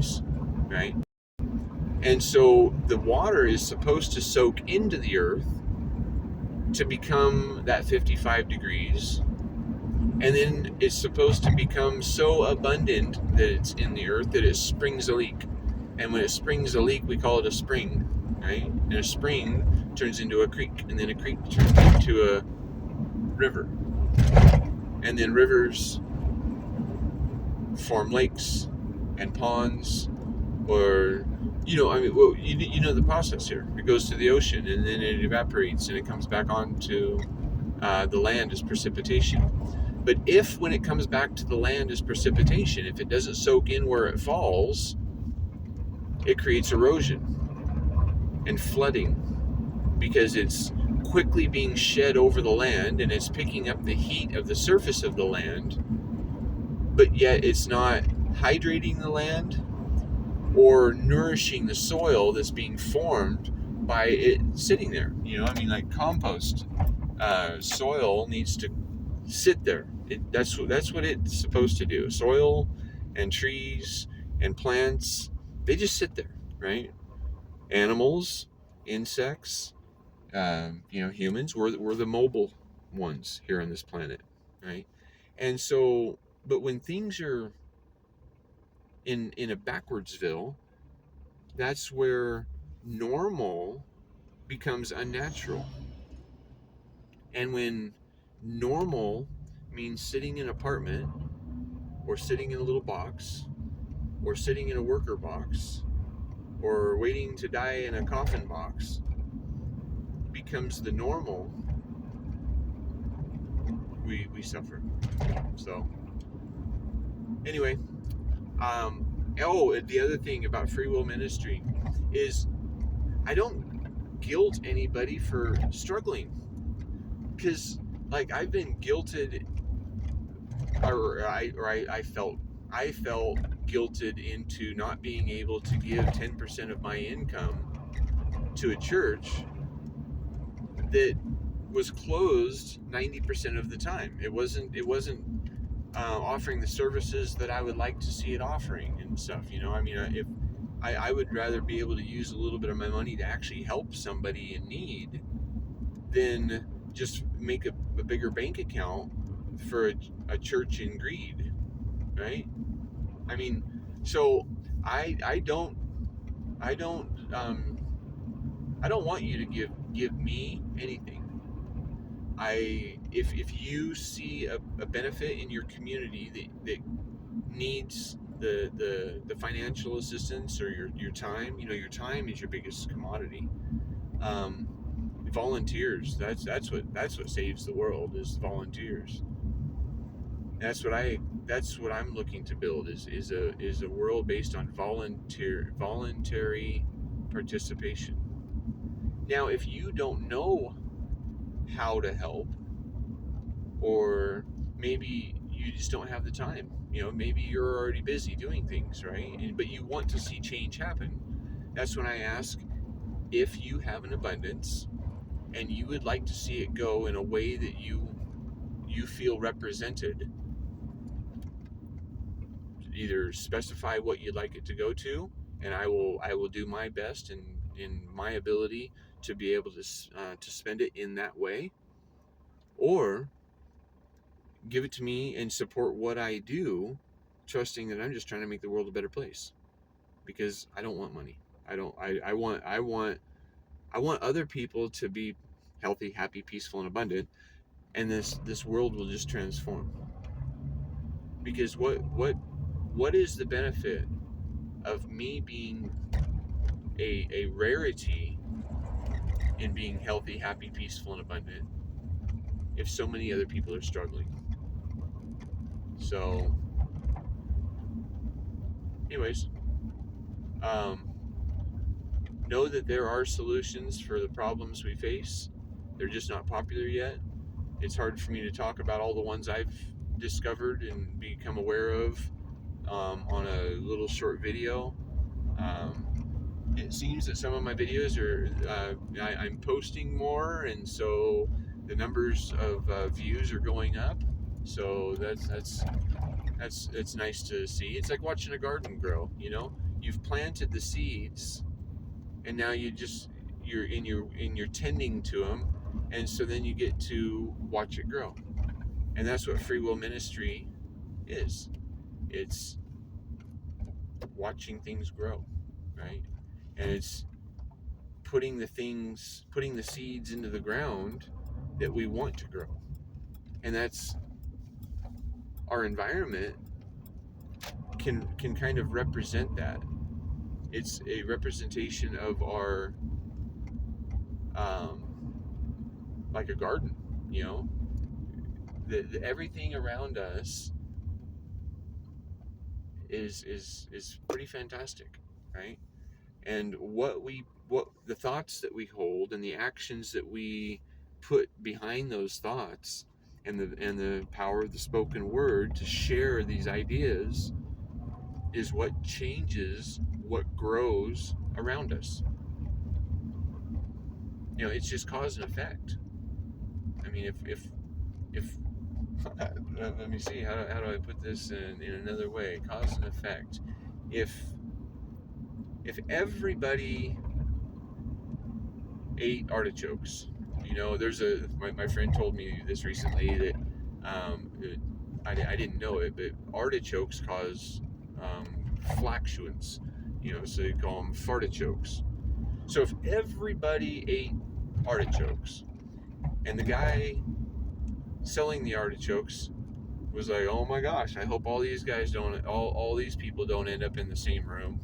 degrees, right? And so the water is supposed to soak into the earth to become that 55 degrees. And then it's supposed to become so abundant that it's in the earth that it springs a leak. And when it springs a leak, we call it a spring, right? And a spring turns into a creek, and then a creek turns into a river. And then rivers form lakes and ponds, or you know the process here. It goes to the ocean, and then it evaporates, and it comes back onto the land as precipitation. But if, when it comes back to the land as precipitation, if it doesn't soak in where it falls, it creates erosion and flooding, because it's quickly being shed over the land, and it's picking up the heat of the surface of the land, but yet it's not hydrating the land or nourishing the soil that's being formed by it sitting there. Like compost, soil needs to sit there. That's what it's supposed to do. Soil and trees and plants, they just sit there, right? Animals, insects, humans, we're the mobile ones here on this planet, right? And so, but when things are in a backwardsville, that's where normal becomes unnatural. And when normal means sitting in an apartment, or sitting in a little box, or sitting in a worker box, or waiting to die in a coffin box, becomes the normal, we suffer. So anyway, the other thing about free will ministry is I don't guilt anybody for struggling, because like I've been guilted, I felt guilted into not being able to give 10% of my income to a church that was closed 90% of the time. It wasn't offering the services that I would like to see it offering and stuff. If I would rather be able to use a little bit of my money to actually help somebody in need than just make a bigger bank account for a church in greed, right? So I don't want you to give me anything. If you see a benefit in your community that needs the financial assistance, or your time, your time is your biggest commodity. Volunteers, that's what saves the world, is volunteers. That's what I'm looking to build, is a world based on voluntary participation. Now, if you don't know how to help, or maybe you just don't have the time, maybe you're already busy doing things, right? But you want to see change happen. That's when I ask, if you have an abundance and you would like to see it go in a way that you feel represented, either specify what you'd like it to go to, and I will do my best in my ability to be able to spend it in that way, or give it to me and support what I do, trusting that I'm just trying to make the world a better place, because I don't want money. I want other people to be healthy, happy, peaceful, and abundant, and this world will just transform. Because what is the benefit of me being a rarity in being healthy, happy, peaceful, and abundant, if so many other people are struggling? So anyways, know that there are solutions for the problems we face. They're just not popular yet. It's hard for me to talk about all the ones I've discovered and become aware of on a little short video. It seems that some of my videos are I'm posting more, and so the numbers of views are going up. So that's nice to see. It's like watching a garden grow. You you've planted the seeds, and now you're tending to them, and so then you get to watch it grow. And that's what free will ministry is. It's watching things grow, right? And it's putting the seeds into the ground that we want to grow. And that's our environment can kind of represent that. It's a representation of our like a garden, everything around us is pretty fantastic, right? And what the thoughts that we hold and the actions that we put behind those thoughts, and the power of the spoken word to share these ideas, is what changes what grows around us. It's just cause and effect. I mean, if let me see, how do I put this in another way? Cause and effect. If everybody ate artichokes, there's my friend told me this recently that I didn't know it, but artichokes cause flatulence, so they call them fartichokes. So if everybody ate artichokes, and the guy selling the artichokes was like, oh my gosh, I hope all these people don't end up in the same room,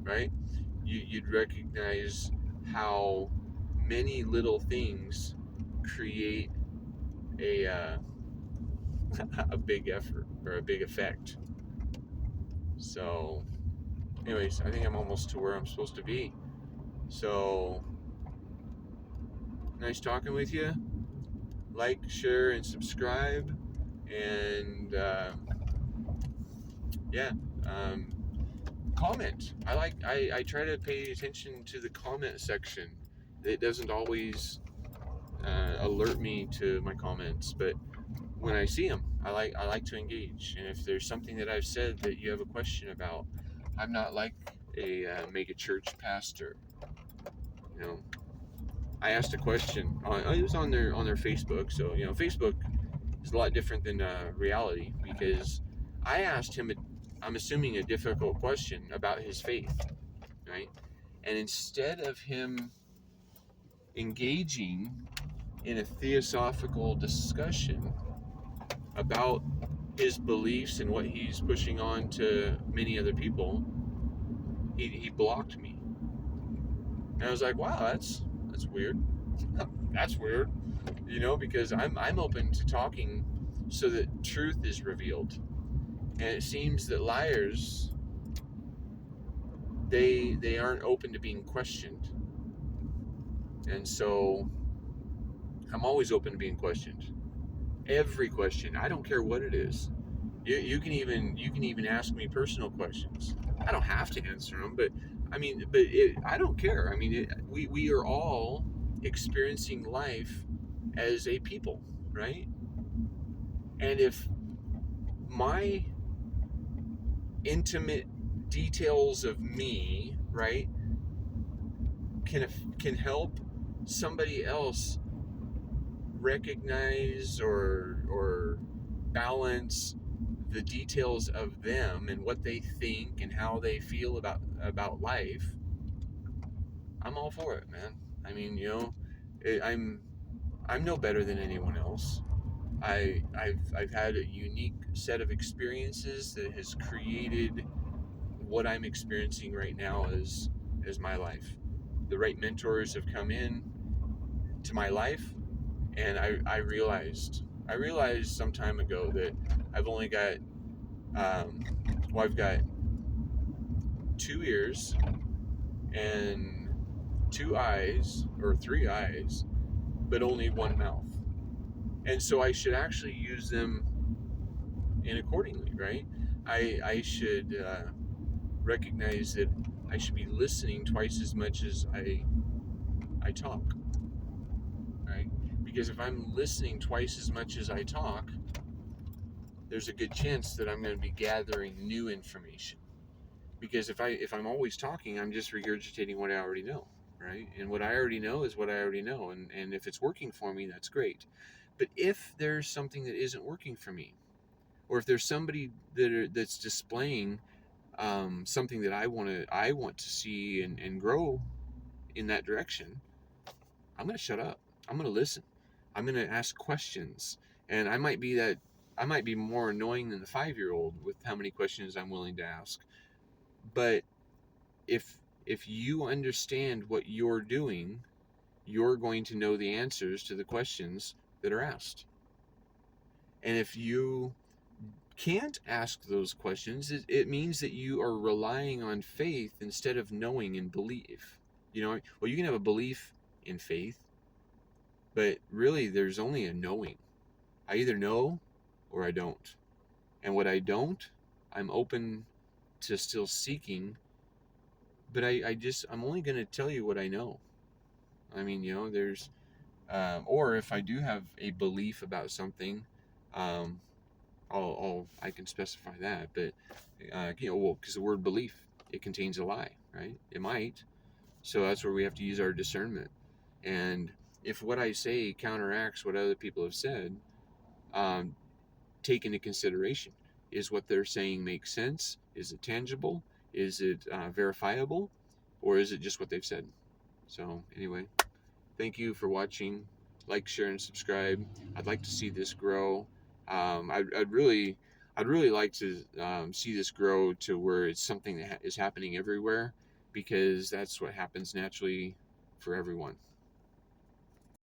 right? You'd recognize how many little things create a big effort or a big effect. So anyways, I think I'm almost to where I'm supposed to be. So nice talking with you. Like, share, and subscribe. And comment. I try to pay attention to the comment section. It doesn't always alert me to my comments, but when I see them, I like to engage. And if there's something that I've said that you have a question about, I'm not like a mega church pastor. I asked a question. It was on their Facebook. So Facebook is a lot different than reality, because I asked him, I'm assuming, a difficult question about his faith, right? And instead of him engaging in a theosophical discussion about his beliefs and what he's pushing on to many other people, he blocked me. And I was like, wow, that's weird. That's weird, because I'm open to talking so that truth is revealed. And it seems that liars, they aren't open to being questioned. And so I'm always open to being questioned. Every question. I don't care what it is. You can even ask me personal questions. I don't have to answer them, but I don't care. I mean, we are all experiencing life as a people, right? And if my intimate details of me, right, can help somebody else recognize or balance the details of them and what they think and how they feel about life, I'm all for it, man. I mean, I'm no better than anyone else. I've had a unique set of experiences that has created what I'm experiencing right now as my life. The right mentors have come in to my life, and I realized some time ago that I've only got I've got 2 ears and 2 eyes, or 3 eyes, but only 1 mouth. And so I should actually use them in accordingly, right? I should recognize that I should be listening twice as much as I talk, right? Because if I'm listening twice as much as I talk, there's a good chance that I'm going to be gathering new information. Because if I'm always talking, I'm just regurgitating what I already know, right? And what I already know is what I already know, and if it's working for me, that's great. But if there's something that isn't working for me, or if there's somebody that's displaying something that I want to see and grow in that direction, I'm going to shut up. I'm going to listen. I'm going to ask questions. And I might be more annoying than the 5-year-old with how many questions I'm willing to ask. But if you understand what you're doing, you're going to know the answers to the questions that are asked. And if you can't ask those questions, it means that you are relying on faith instead of knowing and belief. Well, you can have a belief in faith, but really there's only a knowing. I either know or I don't. And what I don't, I'm open to still seeking, but I'm only going to tell you what I know. I mean, there's, or if I do have a belief about something, um, I can specify that, but well, because the word belief, it contains a lie, right? It might. So that's where we have to use our discernment. And if what I say counteracts what other people have said, um, take into consideration: is what they're saying make sense? Is it tangible? Is it verifiable? Or is it just what they've said? So anyway, thank you for watching. Like, share, and subscribe. I'd like to see this grow. I'd really like to see this grow to where it's something that is happening everywhere, because that's what happens naturally for everyone.